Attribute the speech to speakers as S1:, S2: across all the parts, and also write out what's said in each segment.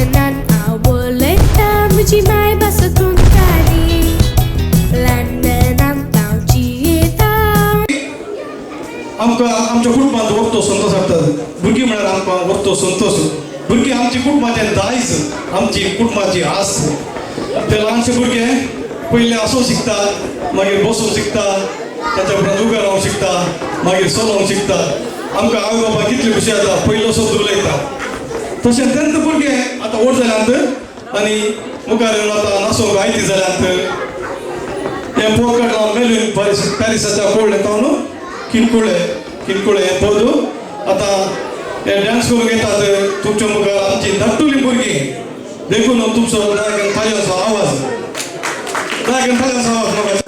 S1: London आवडता म्हजी माय भास तुमकांनी लंडनांत गांवची येता
S2: आमकां आमच्या कुटुंबांत वखतो संतोष हाडटा भुरगीं म्हळ्यार आमकां वखतो संतोष भुरगीं आमची कुटुंबाचें दायज आमची कुटुंबाची आस्त ते ल्हानशे भुरगे पयले आसूं शिकता मागीर बसूंक शिकता ताच्या उपरांत उबें रावंक शिकता मागीर चलोवंक शिकता आमकां आवय बाबा कितली खुशी जाता पयलो शब्द उलयता तशें तेन्ना भुरगे आतां व्हड जाल्यांत आनी मुखार येवन आतां नाचोंक आयती जाल्यांत हें पोरकट लावन मेलून पॅरिसाच्या कोळ्ळे तावन किनकुळे हें पद आतां हे डान्स करूंक येतात तुमच्या मुखार आमची धाकटुली भुरगीं देखून तुमचो दायक थाळयांचो आवाज म्हाका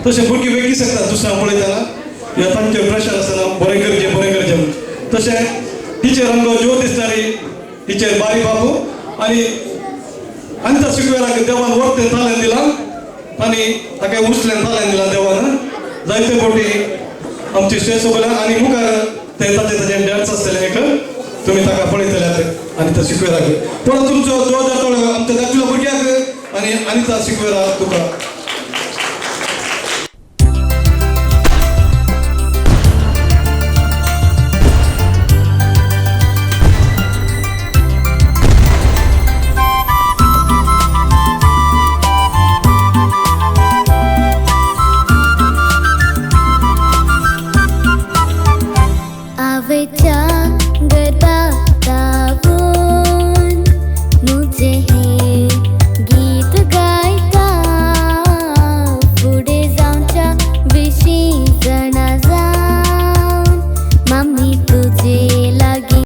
S2: तसे भुरगीं वेगळी शकतात दुसऱ्या पळयतना ह्या तांचे प्रेशर आसतना बरें करचें तशें टिचर आमकां ज्योत दिसताली टिचर बारी बाबू आनी अंत शिकवेराक देवान वरतें तालें दिलां आनी ताका उचलें तालें दिलां देवान जायते फावटी आमची स्टेज सोबल्यान आनी मुखार ते ताचे डान्स आसतले एक तुमी ताका पळयतले अनिता शिकवेराक परत तुमचो जोरदार ताळयो आमच्या धाकटुल्या भुरग्याक आनी अनिता शिकवेरा तुका